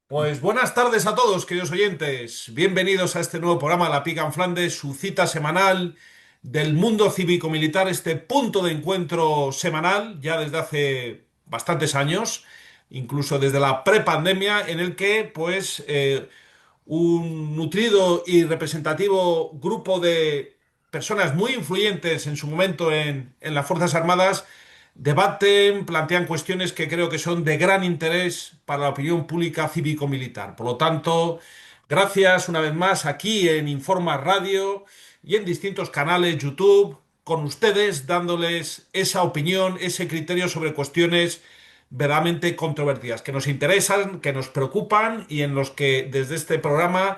Pues buenas tardes a todos, queridos oyentes. Bienvenidos a este nuevo programa La Pica en Flandes, su cita semanal del mundo cívico-militar, este punto de encuentro semanal, ya desde hace bastantes años, incluso desde la prepandemia, en el que, un nutrido y representativo grupo de personas muy influyentes en su momento en las Fuerzas Armadas debaten, plantean cuestiones que creo que son de gran interés para la opinión pública cívico-militar. Por lo tanto, gracias una vez más aquí en Informa Radio y en distintos canales YouTube con ustedes, dándoles esa opinión, ese criterio sobre cuestiones verdaderamente controvertidas, que nos interesan, que nos preocupan y en los que desde este programa,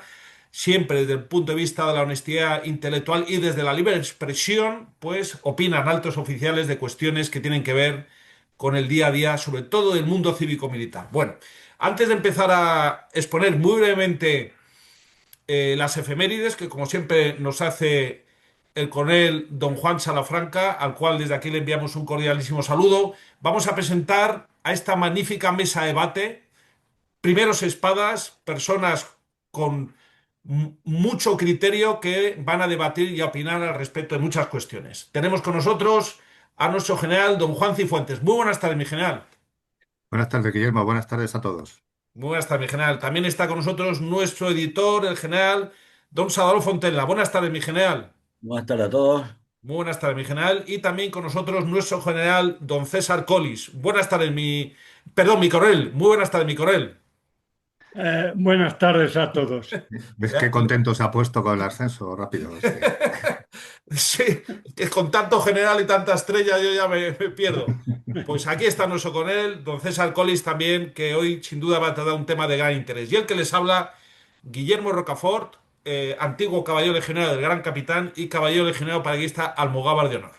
siempre desde el punto de vista de la honestidad intelectual y desde la libre expresión, pues opinan altos oficiales de cuestiones que tienen que ver con el día a día, sobre todo del mundo cívico-militar. Bueno, antes de empezar a exponer muy brevemente las efemérides, que como siempre nos hace el coronel don Juan Salafranca, al cual desde aquí le enviamos un cordialísimo saludo, vamos a presentar a esta magnífica mesa de debate, primeros espadas, personas con mucho criterio que van a debatir y a opinar al respecto de muchas cuestiones. Tenemos con nosotros a nuestro general, don Juan Cifuentes. Muy buenas tardes, mi general. Buenas tardes, Guillermo. Buenas tardes a todos. Muy buenas tardes, mi general. También está con nosotros nuestro editor, el general, don Sadalo Fontella. Buenas tardes, mi general. Buenas tardes a todos. Muy buenas tardes, mi general. Y también con nosotros nuestro general, don César Colis. Buenas tardes, mi... Perdón, mi coronel. Muy buenas tardes, mi coronel. Buenas tardes a todos. ¿Ves qué contento se ha puesto con el ascenso rápido este? Sí, que con tanto general y tanta estrella yo ya me pierdo. Pues aquí está nuestro coronel, don César Colis también, que hoy sin duda va a tratar un tema de gran interés. Y el que les habla, Guillermo Rocafort, antiguo caballero legionario del Gran Capitán y caballero legionario paraguista Almogávar de Honor.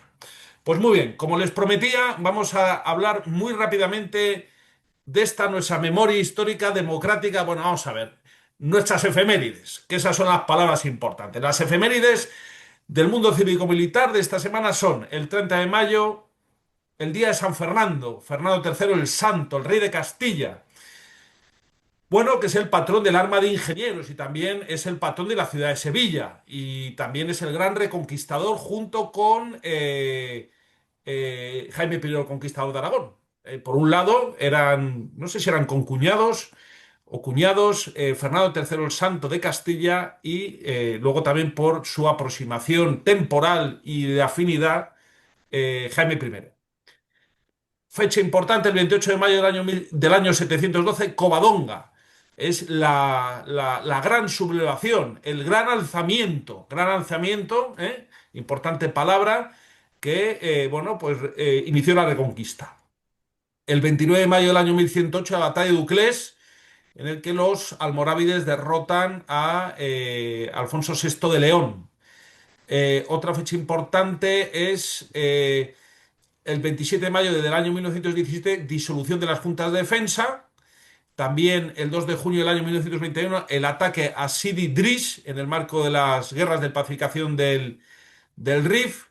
Pues muy bien, como les prometía, vamos a hablar muy rápidamente de esta nuestra memoria histórica democrática. Bueno, vamos a ver, nuestras efemérides, que esas son las palabras importantes. Las efemérides del mundo cívico-militar de esta semana son el 30 de mayo, el día de San Fernando, Fernando III el Santo, el rey de Castilla. Bueno, que es el patrón del arma de ingenieros y también es el patrón de la ciudad de Sevilla y también es el gran reconquistador junto con Jaime I el Conquistador de Aragón. Por un lado, eran, no sé si eran concuñados o cuñados, Fernando III el Santo de Castilla y luego también por su aproximación temporal y de afinidad, Jaime I. Fecha importante, el 28 de mayo del año 712, Covadonga. Es la gran sublevación, el gran alzamiento, importante palabra, que inició la reconquista. El 29 de mayo del año 1108, la batalla de Duclés, en el que los almorávides derrotan a Alfonso VI de León. Otra fecha importante es el 27 de mayo del año 1917, disolución de las juntas de defensa. También el 2 de junio del año 1921, el ataque a Sidi Drish en el marco de las guerras de pacificación del Rif.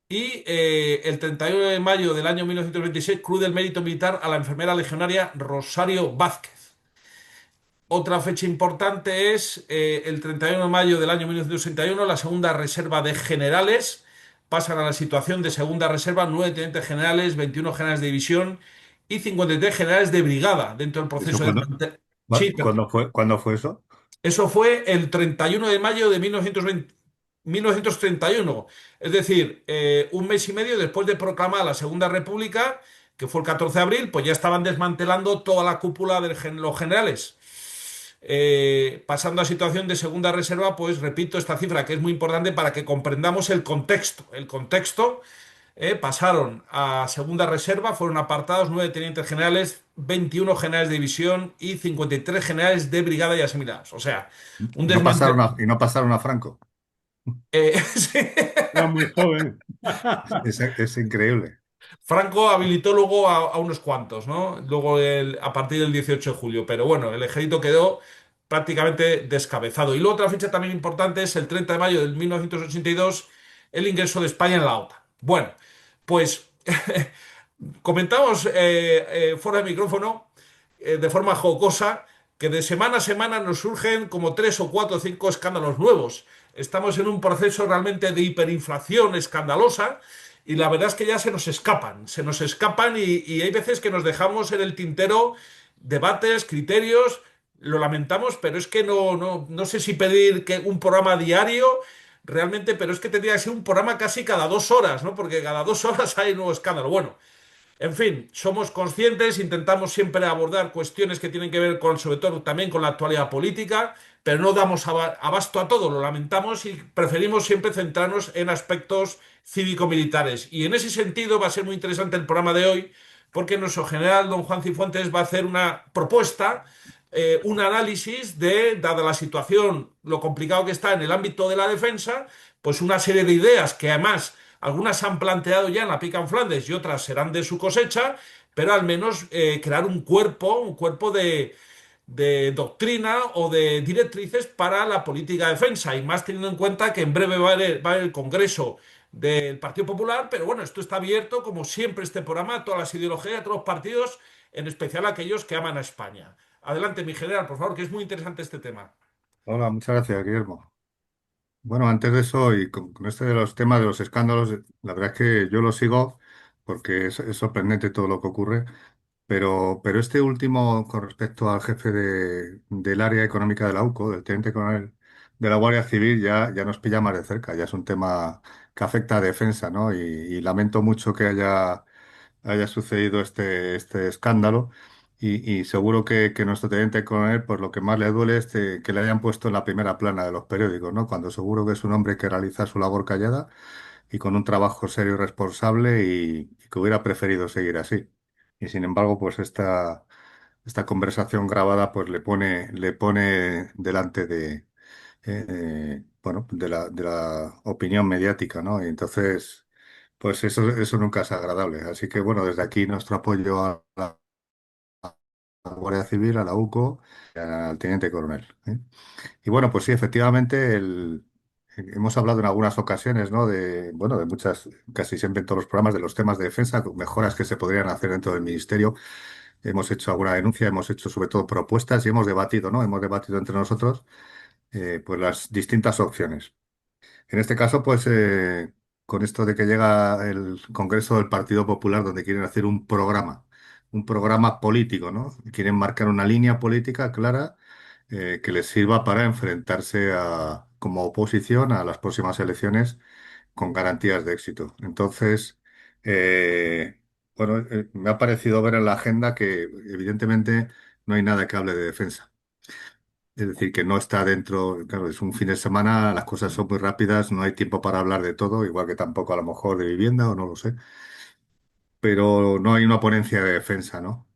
Y el 31 de mayo del año 1926, Cruz del Mérito Militar a la enfermera legionaria Rosario Vázquez. Otra fecha importante es el 31 de mayo del año 1961, la segunda reserva de generales. Pasan a la situación de segunda reserva 9 tenientes generales, 21 generales de división y 53 generales de brigada dentro del ¿Eso proceso de... cuándo, Sí, cuándo fue eso? eso fue el 31 de mayo de 1931. Es decir, un mes y medio después de proclamar la Segunda República, que fue el 14 de abril, pues ya estaban desmantelando toda la cúpula de los generales. Pasando a situación de segunda reserva, pues repito esta cifra que es muy importante para que comprendamos el contexto. El contexto, pasaron a segunda reserva, fueron apartados 9 tenientes generales, 21 generales de división y 53 generales de brigada y asimilados. O sea, un No pasaron desmantel... y no pasaron a Franco. Sí. Era muy joven. Es increíble. Franco habilitó luego a unos cuantos, ¿no? Luego a partir del 18 de julio. Pero bueno, el ejército quedó prácticamente descabezado. Y luego otra fecha también importante es el 30 de mayo de 1982, el ingreso de España en la OTAN. Bueno, pues comentamos fuera de micrófono, de forma jocosa, que de semana a semana nos surgen como tres o cuatro o cinco escándalos nuevos. Estamos en un proceso realmente de hiperinflación escandalosa y la verdad es que ya se nos escapan y hay veces que nos dejamos en el tintero debates, criterios, lo lamentamos, pero es que no sé si pedir que un programa diario realmente, pero es que tendría que ser un programa casi cada 2 horas, ¿no? Porque cada 2 horas hay un nuevo escándalo. Bueno, en fin, somos conscientes, intentamos siempre abordar cuestiones que tienen que ver con, sobre todo también con la actualidad política, pero no damos abasto a todo, lo lamentamos y preferimos siempre centrarnos en aspectos cívico-militares. Y en ese sentido va a ser muy interesante el programa de hoy, porque nuestro general, don Juan Cifuentes, va a hacer una propuesta, un análisis de, dada la situación, lo complicado que está en el ámbito de la defensa, pues una serie de ideas que además algunas se han planteado ya en la pica en Flandes y otras serán de su cosecha, pero al menos crear un cuerpo de doctrina o de directrices para la política de defensa, y más teniendo en cuenta que en breve va a haber el Congreso del Partido Popular, pero bueno, esto está abierto, como siempre, este programa, a todas las ideologías, a todos los partidos, en especial a aquellos que aman a España. Adelante, mi general, por favor, que es muy interesante este tema. Hola, muchas gracias, Guillermo. Bueno, antes de eso y con este de los temas de los escándalos, la verdad es que yo lo sigo porque es sorprendente todo lo que ocurre, pero este último con respecto al jefe del área económica de la UCO, del teniente coronel de la Guardia Civil, ya nos pilla más de cerca, ya es un tema que afecta a defensa, ¿no? Y lamento mucho que haya sucedido este escándalo. Y seguro que nuestro teniente coronel, pues lo que más le duele es que le hayan puesto en la primera plana de los periódicos, ¿no? Cuando seguro que es un hombre que realiza su labor callada y con un trabajo serio y responsable y que hubiera preferido seguir así. Y sin embargo, pues esta conversación grabada pues le pone delante bueno, de la opinión mediática, ¿no? Y entonces, pues eso nunca es agradable. Así que bueno, desde aquí nuestro apoyo a la Guardia Civil, a la UCO, y al teniente coronel. ¿Eh? Y bueno, pues sí, efectivamente, hemos hablado en algunas ocasiones, ¿no? Bueno, de muchas, casi siempre en todos los programas, de los temas de defensa, mejoras que se podrían hacer dentro del ministerio. Hemos hecho alguna denuncia, hemos hecho sobre todo propuestas y hemos debatido, ¿no? Hemos debatido entre nosotros, pues las distintas opciones. En este caso, pues con esto de que llega el Congreso del Partido Popular, donde quieren hacer un programa político, ¿no? Quieren marcar una línea política clara que les sirva para enfrentarse como oposición a las próximas elecciones con garantías de éxito. Entonces, bueno, me ha parecido ver en la agenda que evidentemente no hay nada que hable de defensa. Es decir, que no está dentro, claro, es un fin de semana, las cosas son muy rápidas, no hay tiempo para hablar de todo, igual que tampoco a lo mejor de vivienda o no lo sé, pero no hay una ponencia de defensa, ¿no?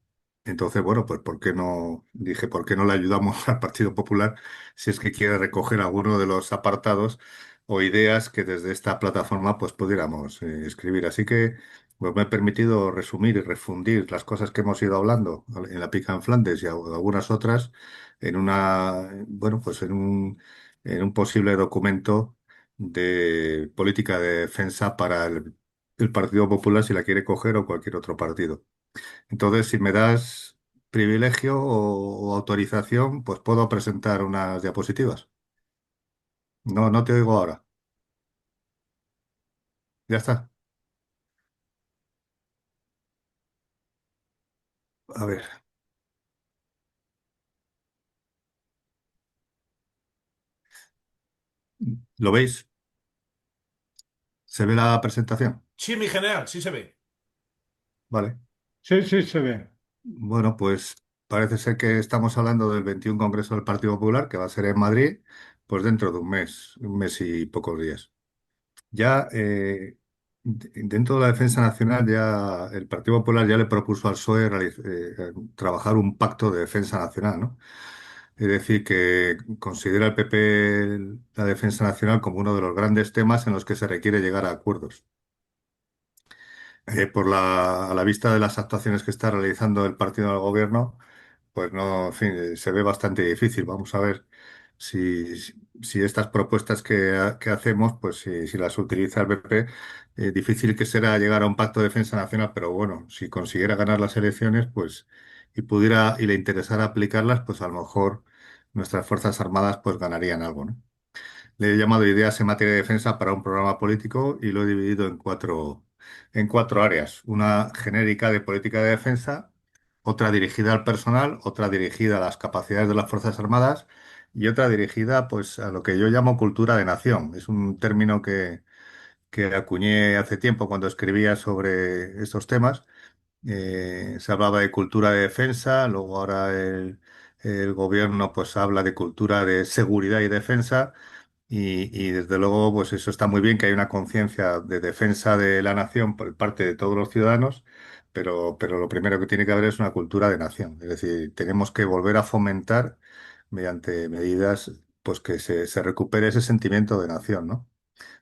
Entonces, bueno, pues ¿por qué no? Dije, ¿por qué no le ayudamos al Partido Popular si es que quiere recoger alguno de los apartados o ideas que desde esta plataforma pues pudiéramos escribir? Así que pues, me he permitido resumir y refundir las cosas que hemos ido hablando en la Pica en Flandes y algunas otras bueno, pues en un posible documento de política de defensa para el Partido Popular si la quiere coger o cualquier otro partido. Entonces, si me das privilegio o autorización, pues puedo presentar unas diapositivas. No, no te oigo ahora. Ya está. A ver, ¿lo veis? ¿Se ve la presentación? Sí, mi general, sí se ve. Vale. Sí, sí, se ve. Bueno, pues parece ser que estamos hablando del 21 Congreso del Partido Popular, que va a ser en Madrid, pues dentro de un mes y pocos días. Ya dentro de la defensa nacional, ya el Partido Popular ya le propuso al PSOE trabajar un pacto de defensa nacional, ¿no? Es decir, que considera el PP la defensa nacional como uno de los grandes temas en los que se requiere llegar a acuerdos. A la vista de las actuaciones que está realizando el partido del gobierno, pues no, en fin, se ve bastante difícil. Vamos a ver si estas propuestas que hacemos, pues si las utiliza el PP, difícil que será llegar a un pacto de defensa nacional, pero bueno, si consiguiera ganar las elecciones, pues y le interesara aplicarlas, pues a lo mejor nuestras Fuerzas Armadas pues ganarían algo, ¿no? Le he llamado Ideas en materia de defensa para un programa político y lo he dividido en cuatro áreas. Una genérica de política de defensa, otra dirigida al personal, otra dirigida a las capacidades de las Fuerzas Armadas y otra dirigida pues a lo que yo llamo cultura de nación. Es un término que acuñé hace tiempo cuando escribía sobre estos temas. Se hablaba de cultura de defensa, luego ahora el gobierno pues habla de cultura de seguridad y defensa. Y desde luego, pues eso está muy bien que hay una conciencia de defensa de la nación por parte de todos los ciudadanos, pero lo primero que tiene que haber es una cultura de nación. Es decir, tenemos que volver a fomentar mediante medidas, pues que se recupere ese sentimiento de nación, ¿no?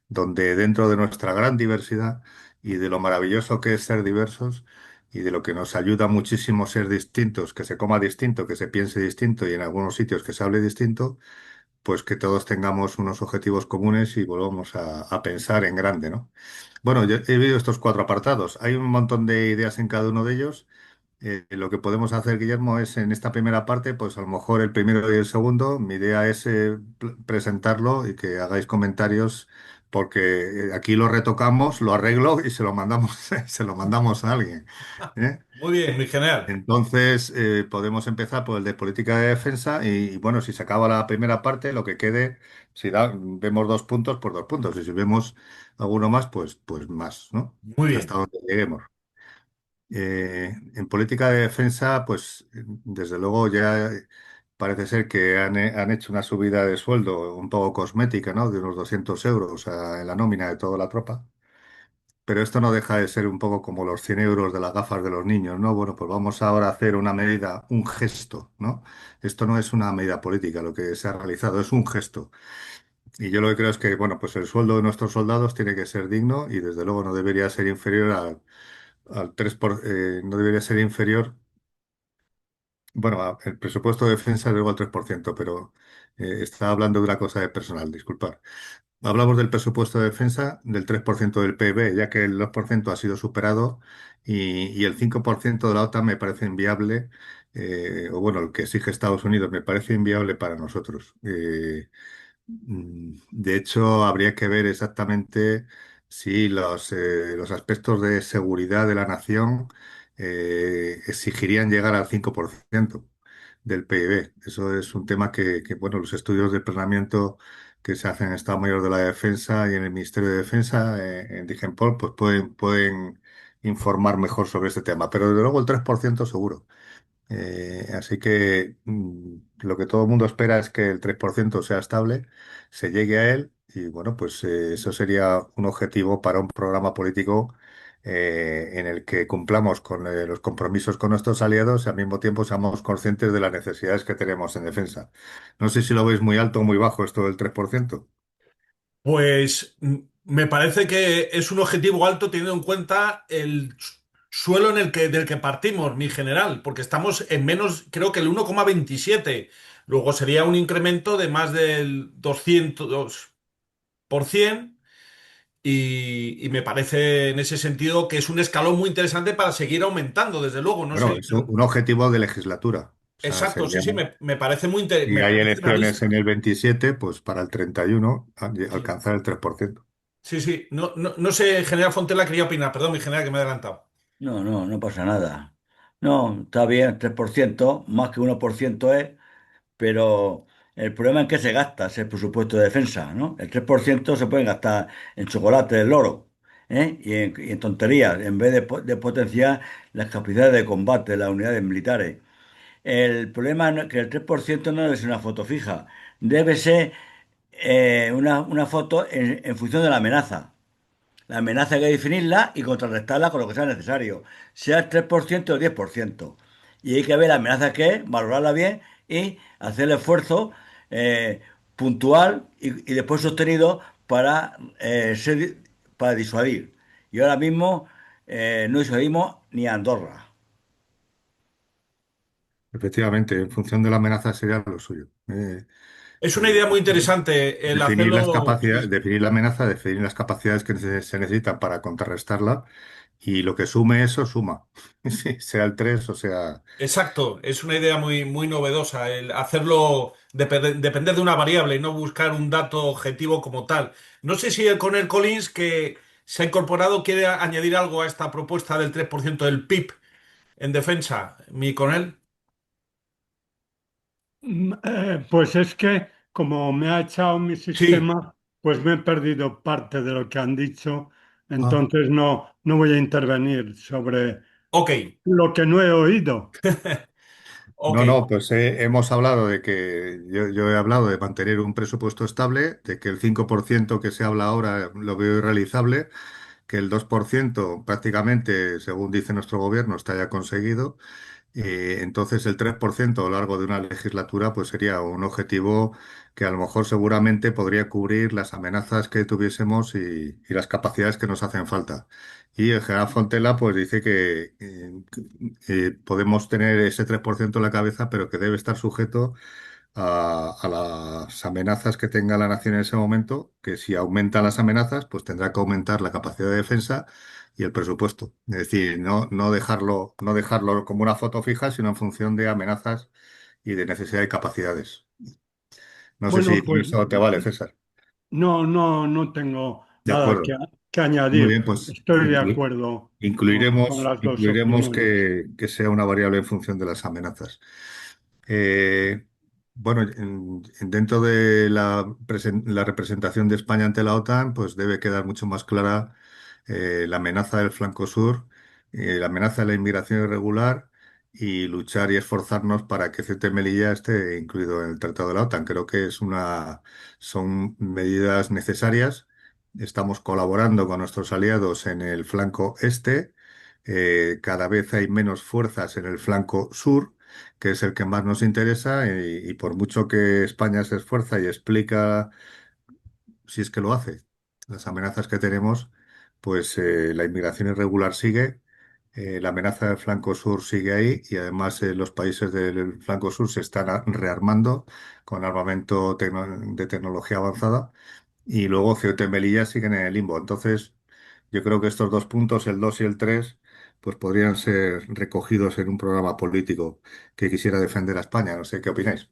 Donde dentro de nuestra gran diversidad y de lo maravilloso que es ser diversos y de lo que nos ayuda muchísimo ser distintos, que se coma distinto, que se piense distinto y en algunos sitios que se hable distinto, pues que todos tengamos unos objetivos comunes y volvamos a pensar en grande, ¿no? Bueno, yo he visto estos cuatro apartados. Hay un montón de ideas en cada uno de ellos. Lo que podemos hacer, Guillermo, es en esta primera parte, pues a lo mejor el primero y el segundo, mi idea es presentarlo y que hagáis comentarios, porque aquí lo retocamos, lo arreglo y se lo mandamos, se lo mandamos a alguien. ¿Eh? Muy bien, mi general. Entonces, podemos empezar por el de política de defensa y, bueno, si se acaba la primera parte, lo que quede, si vemos 2 puntos, pues 2 puntos. Y si vemos alguno más, pues más, ¿no? Muy Hasta bien. donde lleguemos. En política de defensa, pues desde luego ya parece ser que han hecho una subida de sueldo un poco cosmética, ¿no? De unos 200 euros en la nómina de toda la tropa. Pero esto no deja de ser un poco como los 100 euros de las gafas de los niños, ¿no? Bueno, pues vamos ahora a hacer una medida, un gesto, ¿no? Esto no es una medida política, lo que se ha realizado es un gesto. Y yo lo que creo es que, bueno, pues el sueldo de nuestros soldados tiene que ser digno y desde luego no debería ser inferior al 3%, no debería ser inferior, bueno, el presupuesto de defensa luego al 3%, pero estaba hablando de una cosa de personal, disculpad. Hablamos del presupuesto de defensa del 3% del PIB, ya que el 2% ha sido superado y el 5% de la OTAN me parece inviable, o bueno, el que exige Estados Unidos me parece inviable para nosotros. De hecho, habría que ver exactamente si los aspectos de seguridad de la nación exigirían llegar al 5% del PIB. Eso es un tema bueno, los estudios de planeamiento que se hacen en el Estado Mayor de la Defensa y en el Ministerio de Defensa, en DIGEMPOL, pues pueden informar mejor sobre este tema. Pero desde luego el 3% seguro. Así que lo que todo el mundo espera es que el 3% sea estable, se llegue a él y bueno, pues eso sería un objetivo para un programa político en el que cumplamos con los compromisos con nuestros aliados y al mismo tiempo seamos conscientes de las necesidades que tenemos en defensa. No sé si lo veis muy alto o muy bajo esto del 3%. Pues me parece que es un objetivo alto teniendo en cuenta el suelo del que partimos, mi general, porque estamos en menos, creo que el 1,27. Luego sería un incremento de más del 200%. Y me parece en ese sentido que es un escalón muy interesante para seguir aumentando, desde luego. No Bueno, sé. es un objetivo de legislatura. O sea, Exacto, sí, sería, sí, me parece si me hay parece elecciones en realista. el 27, pues para el 31 Sí, alcanzar el 3%. sí, sí. No sé, general Fontela quería opinar. Perdón, mi general, que me he adelantado. No, no, no pasa nada. No, está bien, 3%, más que 1% es, pero el problema es que se gasta ese presupuesto de defensa, ¿no? El 3% se puede gastar en chocolate del loro, ¿eh? Y en tonterías, en vez de potenciar las capacidades de combate de las unidades militares. El problema es que el 3% no debe ser una foto fija, debe ser una foto en función de la amenaza. La amenaza hay que definirla y contrarrestarla con lo que sea necesario, sea el 3% o el 10%. Y hay que ver la amenaza que es, valorarla bien y hacer el esfuerzo puntual y después sostenido para disuadir. Y ahora mismo no disuadimos ni a Andorra. Efectivamente, en función de la amenaza sería lo suyo. Es una Eh, idea muy interesante el definir las hacerlo. capacidades, definir la amenaza, definir las capacidades que se necesitan para contrarrestarla y lo que sume eso suma, sí, sea el 3 o sea... Exacto, es una idea muy, muy novedosa el hacerlo depender de una variable y no buscar un dato objetivo como tal. No sé si el Conel Collins, que se ha incorporado, quiere añadir algo a esta propuesta del 3% del PIB en defensa. Mi Conel. Pues es que como me ha echado mi Sí, sistema, pues me he perdido parte de lo que han dicho, Ah. entonces no voy a intervenir sobre ok, lo que no he oído. ok. No, no, pues hemos hablado de que yo he hablado de mantener un presupuesto estable, de que el 5% que se habla ahora lo veo irrealizable, que el 2% prácticamente, según dice nuestro gobierno, está ya conseguido. Entonces el 3% a lo largo de una legislatura pues sería un objetivo que a lo mejor seguramente podría cubrir las amenazas que tuviésemos y las capacidades que nos hacen falta. Y el general Fontela pues dice que podemos tener ese 3% en la cabeza, pero que debe estar sujeto a las amenazas que tenga la nación en ese momento, que si aumentan las amenazas, pues tendrá que aumentar la capacidad de defensa y el presupuesto. Es decir, no dejarlo como una foto fija, sino en función de amenazas y de necesidad y capacidades. No sé si Bueno, con pues eso te vale, César. no tengo De nada acuerdo. que Muy añadir. bien, pues Estoy de acuerdo con las dos incluiremos opiniones. que sea una variable en función de las amenazas. Eh, bueno, dentro de la representación de España ante la OTAN, pues debe quedar mucho más clara la amenaza del flanco sur, la amenaza de la inmigración irregular y luchar y esforzarnos para que Ceuta y Melilla esté incluido en el Tratado de la OTAN. Creo que son medidas necesarias. Estamos colaborando con nuestros aliados en el flanco este. Cada vez hay menos fuerzas en el flanco sur, que es el que más nos interesa, y por mucho que España se esfuerza y explica, si es que lo hace, las amenazas que tenemos, pues la inmigración irregular sigue, la amenaza del flanco sur sigue ahí y además los países del flanco sur se están rearmando con armamento de tecnología avanzada y luego Ceuta y Melilla siguen en el limbo. Entonces, yo creo que estos dos puntos, el 2 y el 3 pues podrían ser recogidos en un programa político que quisiera defender a España. No sé qué opináis.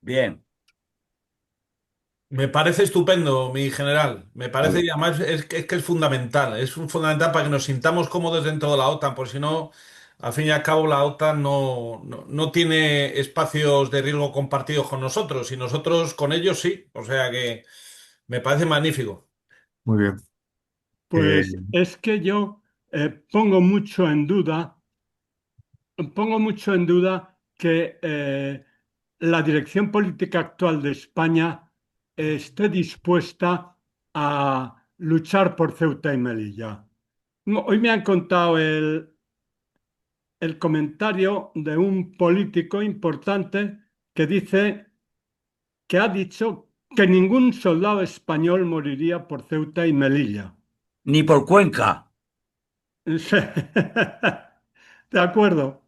Bien, Me parece estupendo, mi general. Me parece, Vale, y además es que es fundamental. Es fundamental para que nos sintamos cómodos dentro de la OTAN, porque si no, al fin y al cabo, la OTAN no tiene espacios de riesgo compartidos con nosotros, y nosotros con ellos sí. O sea que me parece magnífico. muy bien. Eh, Pues es que yo pongo mucho en duda que la dirección política actual de España esté dispuesta a luchar por Ceuta y Melilla. No, hoy me han contado el comentario de un político importante que dice que ha dicho que ningún soldado español moriría por Ceuta y Melilla. ni por Cuenca, De acuerdo.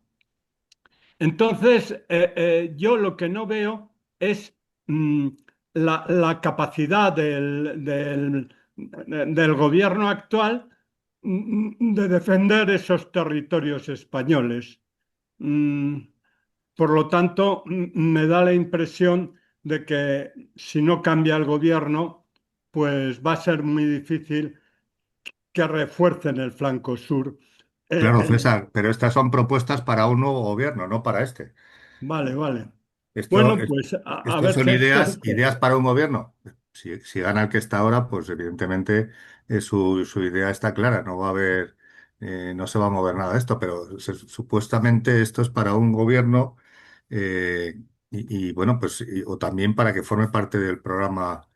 Entonces, yo lo que no veo es mm, la capacidad del gobierno actual de defender esos territorios españoles. Mm, por lo tanto, me da la impresión de que si no cambia el gobierno, pues va a ser muy difícil que refuercen el flanco sur. Eh, claro, eh, César, pero estas son propuestas para un nuevo gobierno, no para este. vale, vale. Esto, Bueno, pues a Estos ver son qué ideas, suerte. ideas para un gobierno. Si gana el que está ahora, pues evidentemente su idea está clara. No va a haber, no se va a mover nada de esto, pero supuestamente esto es para un gobierno bueno, pues o también para que forme parte del programa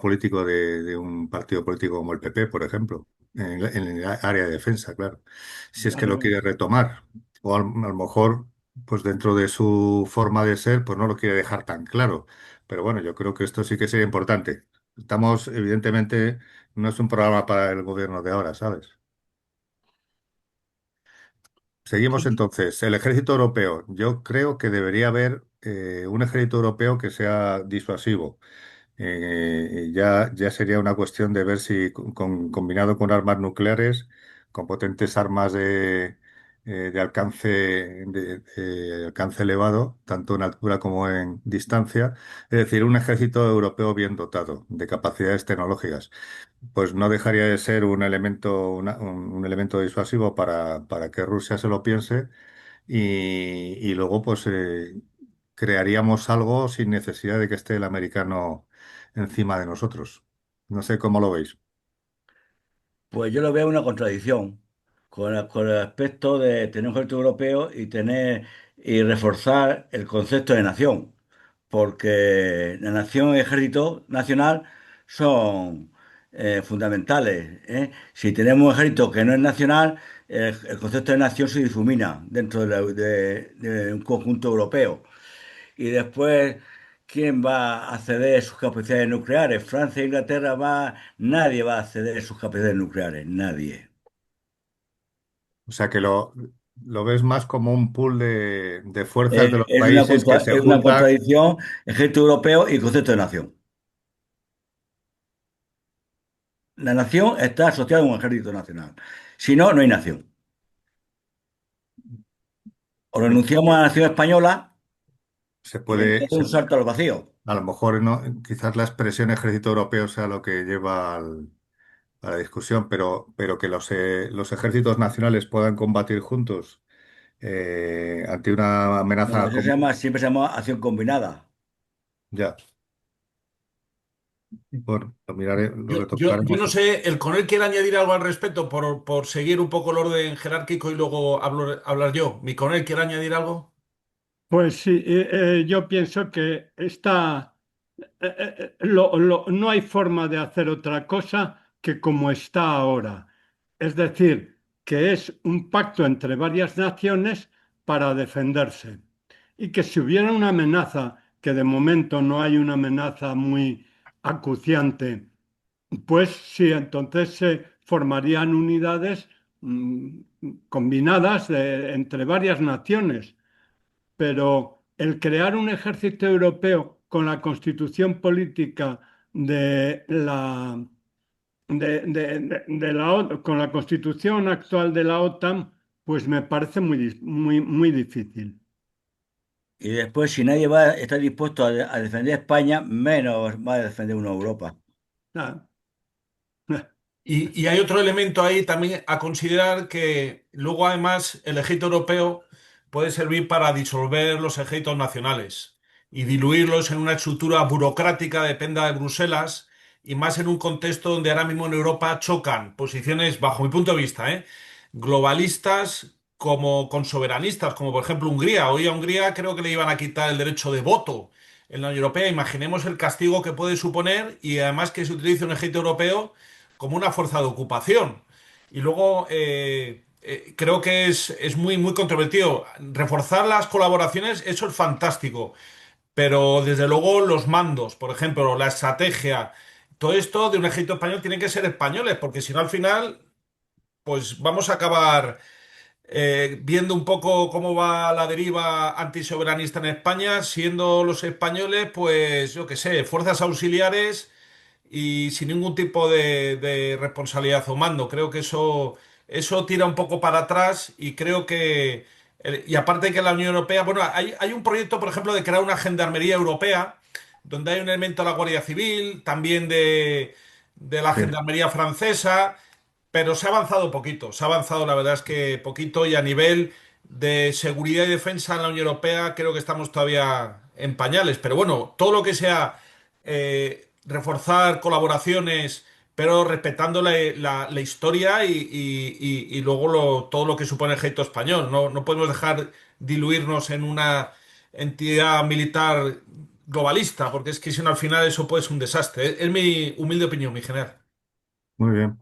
político de un partido político como el PP, por ejemplo, en el área de defensa, claro. Si es que Vale, lo vale. quiere retomar, o a lo mejor pues dentro de su forma de ser, pues no lo quiere dejar tan claro. Pero bueno, yo creo que esto sí que sería importante. Estamos, evidentemente, no es un programa para el gobierno de ahora, ¿sabes? Seguimos Sí. entonces. El ejército europeo. Yo creo que debería haber un ejército europeo que sea disuasivo. Ya sería una cuestión de ver si combinado con armas nucleares, con potentes armas de alcance, de alcance elevado, tanto en altura como en distancia, es decir, un ejército europeo bien dotado de capacidades tecnológicas, pues no dejaría de ser un elemento, un elemento disuasivo para que Rusia se lo piense y luego pues crearíamos algo sin necesidad de que esté el americano encima de nosotros. No sé cómo lo veis. Pues yo lo veo una contradicción con el aspecto de tener un ejército europeo y reforzar el concepto de nación, porque la nación y el ejército nacional son fundamentales, ¿eh? Si tenemos un ejército que no es nacional, el concepto de nación se difumina dentro de un conjunto europeo. Y después, ¿quién va a ceder sus capacidades nucleares? Francia e Inglaterra nadie va a ceder sus capacidades nucleares, nadie. O sea que lo ves más como un pool de fuerzas de los Es países que se es una juntan. contradicción ejército europeo y concepto de nación. La nación está asociada a un ejército nacional. Si no, no hay nación. O renunciamos a la nación española Se y puede, entonces un salto al vacío. a lo mejor no, quizás la expresión ejército europeo sea lo que lleva a la discusión, pero que los ejércitos nacionales puedan combatir juntos ante una No, amenaza eso común. siempre se llama acción combinada. Ya, bueno, lo miraré, lo Yo retocaremos. no sé, ¿el coronel quiere añadir algo al respecto por seguir un poco el orden jerárquico y luego hablar yo? ¿Mi coronel quiere añadir algo? Pues sí, yo pienso que no hay forma de hacer otra cosa que como está ahora. Es decir, que es un pacto entre varias naciones para defenderse. Y que si hubiera una amenaza, que de momento no hay una amenaza muy acuciante, pues sí, entonces se formarían unidades mm, combinadas entre varias naciones, pero el crear un ejército europeo con la constitución política de la, de la con la constitución actual de la OTAN, pues me parece muy difícil. Y después, si nadie está dispuesto a defender España, menos va a defender una Europa. Ah, Y hay otro elemento ahí también a considerar que luego además el ejército europeo puede servir para disolver los ejércitos nacionales y diluirlos en una estructura burocrática dependa de Bruselas y más en un contexto donde ahora mismo en Europa chocan posiciones, bajo mi punto de vista, globalistas como con soberanistas, como por ejemplo Hungría. Hoy a Hungría creo que le iban a quitar el derecho de voto en la Unión Europea. Imaginemos el castigo que puede suponer y además que se utilice un ejército europeo como una fuerza de ocupación. Y luego creo que es muy controvertido. Reforzar las colaboraciones, eso es fantástico. Pero desde luego los mandos, por ejemplo, la estrategia, todo esto de un ejército español tiene que ser españoles, porque si no al final, pues vamos a acabar viendo un poco cómo va la deriva antisoberanista en España, siendo los españoles, pues yo qué sé, fuerzas auxiliares y sin ningún tipo de responsabilidad o mando. Creo que eso tira un poco para atrás y creo que, y aparte que la Unión Europea, bueno, hay un proyecto, por ejemplo, de crear una gendarmería europea, donde hay un elemento de la Guardia Civil, también de la Sí. gendarmería francesa, pero se ha avanzado poquito, se ha avanzado la verdad es que poquito y a nivel de seguridad y defensa en la Unión Europea creo que estamos todavía en pañales, pero bueno, todo lo que sea reforzar colaboraciones, pero respetando la historia y luego todo lo que supone el ejército español. No, no podemos dejar diluirnos en una entidad militar globalista, porque es que si no al final eso puede ser un desastre. Es mi humilde opinión, mi general. Muy bien.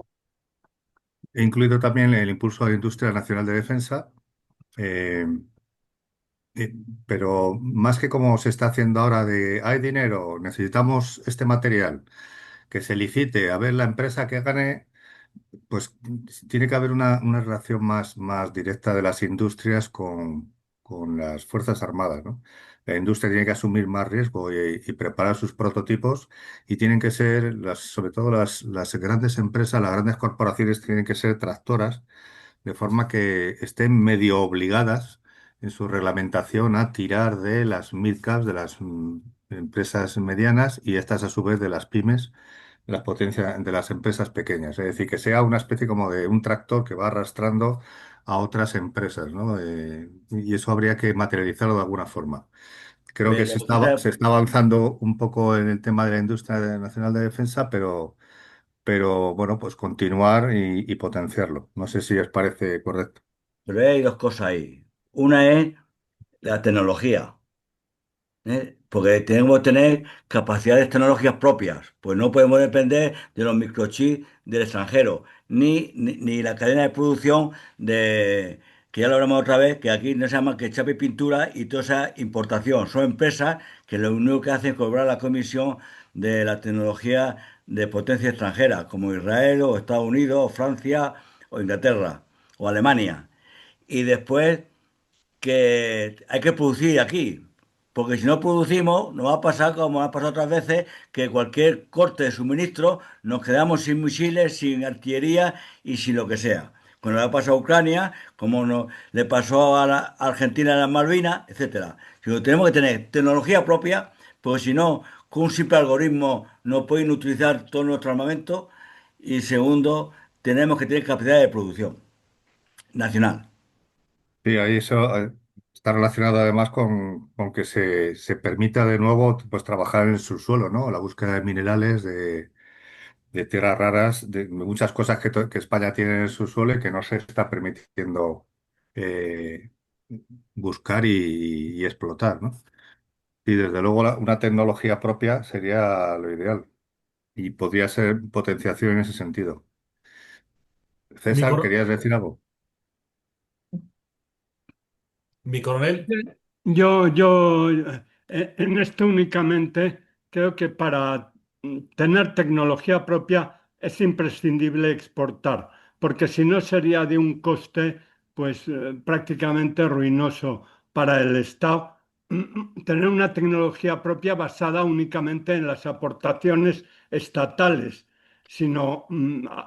He incluido también el impulso a la industria nacional de defensa, eh, eh, pero más que como se está haciendo ahora de hay dinero, necesitamos este material, que se licite, a ver la empresa que gane, pues tiene que haber una relación más directa de las industrias con las Fuerzas Armadas, ¿no? La industria tiene que asumir más riesgo y preparar sus prototipos y tienen que ser, sobre todo las grandes empresas, las grandes corporaciones tienen que ser tractoras, de forma que estén medio obligadas en su reglamentación a tirar de las mid-caps, de las empresas medianas y estas a su vez de las pymes, las potencias de las empresas pequeñas. Es decir, que sea una especie como de un tractor que va arrastrando a otras empresas, ¿no? Y eso habría que materializarlo de alguna forma. Creo que Lo que pasa, se está avanzando un poco en el tema de la industria nacional de defensa, pero bueno, pues continuar y potenciarlo. No sé si os parece correcto. pero hay dos cosas ahí. Una es la tecnología. Porque tenemos que tener capacidades tecnológicas propias, pues no podemos depender de los microchips del extranjero, ni la cadena de producción que ya lo hablamos otra vez, que aquí no se llama que chapa y pintura y toda esa importación. Son empresas que lo único que hacen es cobrar la comisión de la tecnología de potencia extranjera, como Israel o Estados Unidos o Francia o Inglaterra o Alemania. Y después que hay que producir aquí. Porque si no producimos, nos va a pasar como ha pasado otras veces, que cualquier corte de suministro nos quedamos sin misiles, sin artillería y sin lo que sea. Cuando le ha pasado a Ucrania, como le pasó a Argentina en las Malvinas, etcétera. Si no, tenemos que tener tecnología propia, porque si no, con un simple algoritmo no pueden utilizar todo nuestro armamento. Y segundo, tenemos que tener capacidad de producción nacional. Sí, ahí eso está relacionado además con que se permita de nuevo pues trabajar en el subsuelo, ¿no? La búsqueda de minerales, de tierras raras, de muchas cosas que España tiene en el subsuelo y que no se está permitiendo eh, buscar y explotar, ¿no? Y desde luego una tecnología propia sería lo ideal y podría ser potenciación en ese sentido. Mi, César, coro- ¿querías decir algo? mi coronel, Yo en esto únicamente creo que para tener tecnología propia es imprescindible exportar, porque si no sería de un coste pues prácticamente ruinoso para el Estado tener una tecnología propia basada únicamente en las aportaciones estatales, sino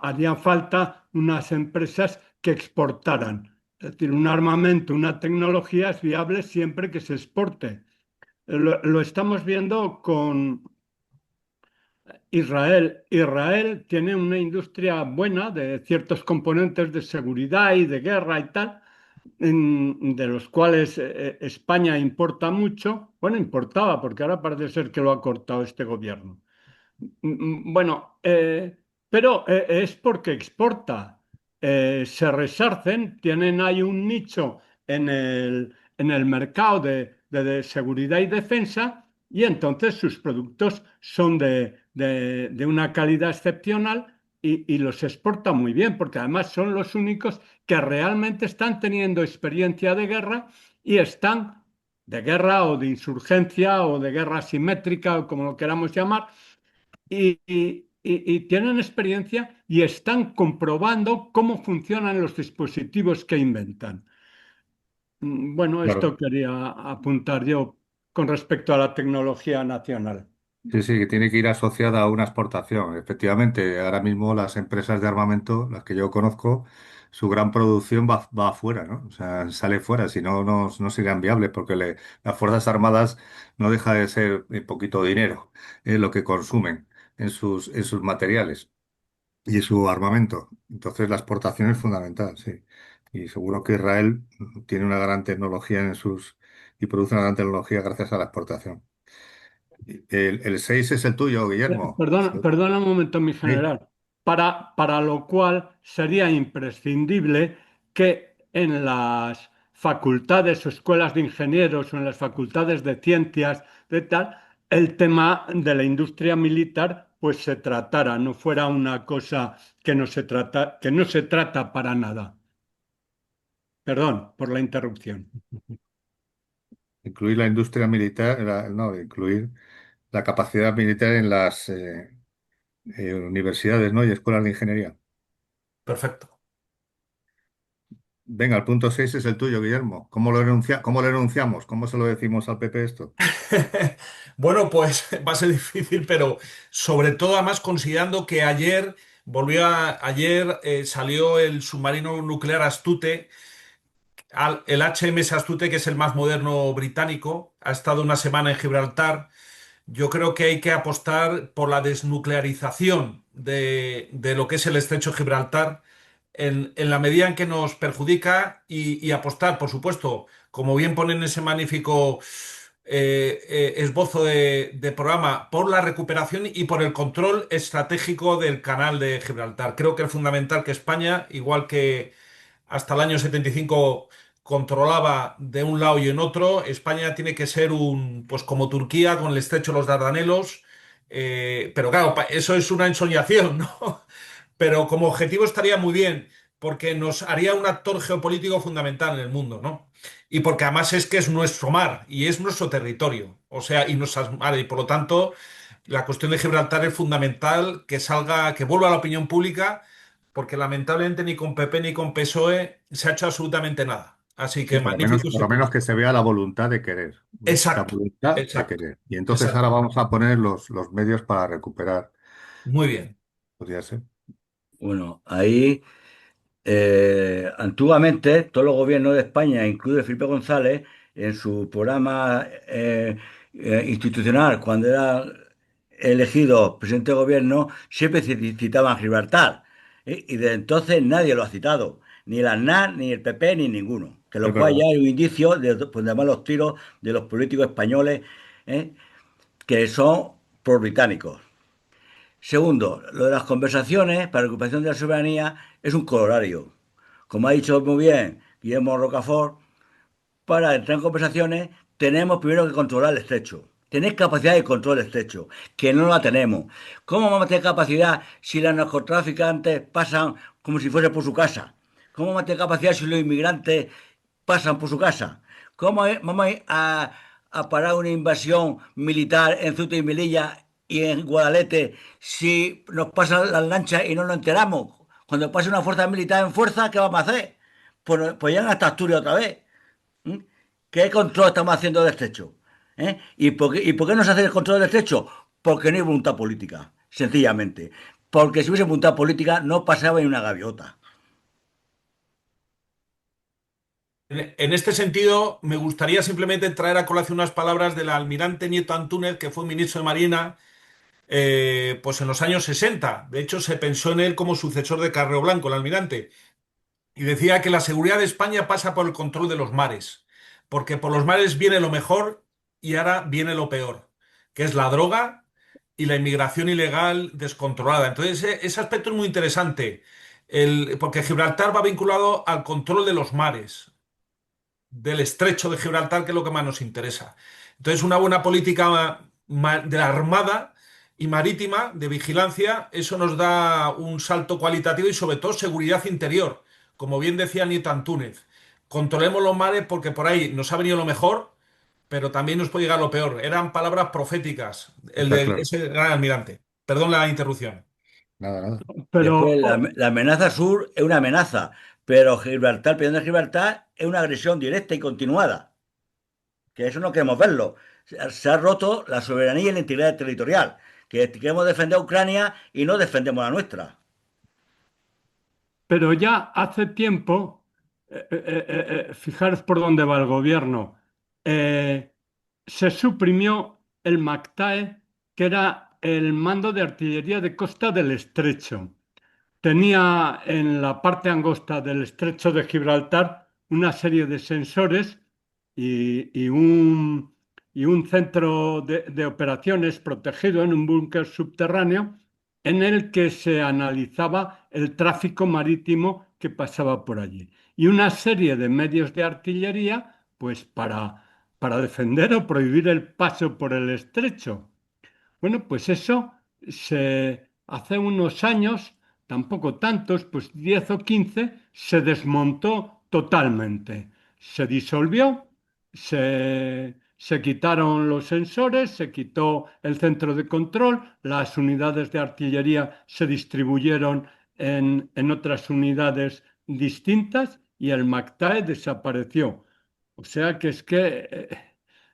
haría falta unas empresas que exportaran. Es decir, un armamento, una tecnología es viable siempre que se exporte. Lo estamos viendo con Israel. Israel tiene una industria buena de ciertos componentes de seguridad y de guerra y tal, de los cuales España importa mucho. Bueno, importaba, porque ahora parece ser que lo ha cortado este gobierno. Bueno, pero es porque exporta. Se resarcen, tienen ahí un nicho en el mercado de seguridad y defensa y entonces sus productos son de una calidad excepcional y los exporta muy bien, porque además son los únicos que realmente están teniendo experiencia de guerra y están de guerra o de insurgencia o de guerra asimétrica o como lo queramos llamar y tienen experiencia y están comprobando cómo funcionan los dispositivos que inventan. Bueno, esto Claro. quería apuntar yo con respecto a la tecnología nacional. Sí, sí, que tiene que ir asociada a una exportación. Efectivamente, ahora mismo las empresas de armamento, las que yo conozco, su gran producción va afuera, ¿no? O sea, sale fuera, si no, no serían viables, porque las Fuerzas Armadas no deja de ser poquito dinero, lo que consumen en sus materiales y su armamento. Entonces, la exportación es fundamental, sí. Y seguro que Israel tiene una gran tecnología y produce una gran tecnología gracias a la exportación. El 6 es el tuyo, Guillermo. Perdona, perdona un momento, mi Sí. general. Para lo cual sería imprescindible que en las facultades o escuelas de ingenieros o en las facultades de ciencias, de tal, el tema de la industria militar pues se tratara, no fuera una cosa que no se trata para nada. Perdón por la interrupción. Incluir la industria militar, no, incluir la capacidad militar en las universidades, ¿no? Y escuelas de ingeniería. perfecto. Venga, el punto 6 es el tuyo, Guillermo. ¿Cómo lo enunciamos? ¿Cómo se lo decimos al PP esto? Bueno, pues va a ser difícil, pero sobre todo además considerando que ayer salió el submarino nuclear Astute, el HMS Astute, que es el más moderno británico, ha estado una semana en Gibraltar. Yo creo que hay que apostar por la desnuclearización de lo que es el estrecho de Gibraltar en la medida en que nos perjudica y apostar, por supuesto, como bien pone en ese magnífico esbozo de programa, por la recuperación y por el control estratégico del canal de Gibraltar. Creo que es fundamental que España, igual que hasta el año 75 controlaba de un lado y en otro. España tiene que ser pues como Turquía con el estrecho de los Dardanelos. Pero claro, eso es una ensoñación, ¿no? Pero como objetivo estaría muy bien, porque nos haría un actor geopolítico fundamental en el mundo, ¿no? Y porque además es que es nuestro mar y es nuestro territorio, o sea, y nuestras mares, y por lo tanto, la cuestión de Gibraltar es fundamental que salga, que vuelva a la opinión pública, porque lamentablemente ni con PP ni con PSOE se ha hecho absolutamente nada. Así Sí, que magnífico por ese lo menos punto. que se vea la voluntad de querer. La Exacto, voluntad de exacto, querer. Y entonces ahora exacto. vamos a poner los medios para recuperar. Muy bien. Podría ser. Bueno, ahí antiguamente todos los gobiernos de España, incluido Felipe González, en su programa institucional, cuando era elegido presidente de gobierno, siempre citaban Gibraltar. Y desde entonces nadie lo ha citado, ni el ANAR, ni el PP, ni ninguno. Que Es lo cual verdad. ya es un indicio de malos tiros de los políticos españoles, ¿eh? Que son pro-británicos. Segundo, lo de las conversaciones para recuperación de la soberanía es un corolario. Como ha dicho muy bien Guillermo Rocafort, para entrar en conversaciones tenemos primero que controlar el estrecho. Tener capacidad de control del estrecho, que no la tenemos. ¿Cómo vamos a tener capacidad si los narcotraficantes pasan como si fuese por su casa? ¿Cómo vamos a tener capacidad si los inmigrantes pasan por su casa? Vamos a parar una invasión militar en Ceuta y Melilla y en Guadalete si nos pasan las lanchas y no nos enteramos? Cuando pase una fuerza militar en fuerza, ¿qué vamos a hacer? Pues llegan hasta Asturias otra vez. ¿Mm? ¿Qué control estamos haciendo del estrecho? ¿Y por qué no se hace el control del estrecho? Porque no hay voluntad política, sencillamente. Porque si hubiese voluntad política no pasaba ni una gaviota. En este sentido, me gustaría simplemente traer a colación unas palabras del almirante Nieto Antúnez, que fue ministro de Marina, pues en los años 60. De hecho, se pensó en él como sucesor de Carrero Blanco, el almirante. Y decía que la seguridad de España pasa por el control de los mares, porque por los mares viene lo mejor y ahora viene lo peor, que es la droga y la inmigración ilegal descontrolada. Entonces, ese aspecto es muy interesante, porque Gibraltar va vinculado al control de los mares, del estrecho de Gibraltar, que es lo que más nos interesa. Entonces, una buena política de la Armada y marítima de vigilancia, eso nos da un salto cualitativo y sobre todo seguridad interior. Como bien decía Nieto Antúnez, controlemos los mares porque por ahí nos ha venido lo mejor, pero también nos puede llegar lo peor. Eran palabras proféticas, el Está de claro. ese gran almirante. Perdón la interrupción. Nada, nada. Pero Después, la amenaza sur es una amenaza, pero Gibraltar, pidiendo Gibraltar, es una agresión directa y continuada. Que eso no queremos verlo. Se ha roto la soberanía y la integridad territorial. Que queremos defender a Ucrania y no defendemos la nuestra. Pero ya hace tiempo, fijaros por dónde va el gobierno, eh, se suprimió el MACTAE, que era el mando de artillería de costa del Estrecho. Tenía en la parte angosta del Estrecho de Gibraltar una serie de sensores y un centro de operaciones protegido en un búnker subterráneo en el que se analizaba el tráfico marítimo que pasaba por allí. Y una serie de medios de artillería, pues para defender o prohibir el paso por el estrecho. Bueno, pues eso hace unos años, tampoco tantos, pues 10 o 15, se desmontó totalmente. Se disolvió, se quitaron los sensores, se quitó el centro de control, las unidades de artillería se distribuyeron en otras unidades distintas y el MACTAE desapareció. O sea que es que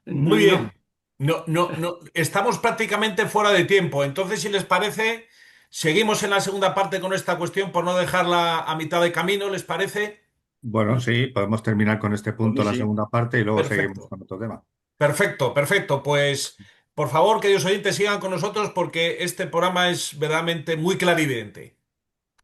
Muy no. bien. No, no, no, estamos prácticamente fuera de tiempo. Entonces, si les parece, seguimos en la segunda parte con esta cuestión por no dejarla a mitad de camino, ¿les parece? Bueno, sí, podemos terminar con este Por mí punto la sí. segunda parte y luego seguimos Perfecto, con otro tema. perfecto, perfecto. Pues, por favor, queridos oyentes, sigan con nosotros porque este programa es verdaderamente muy clarividente.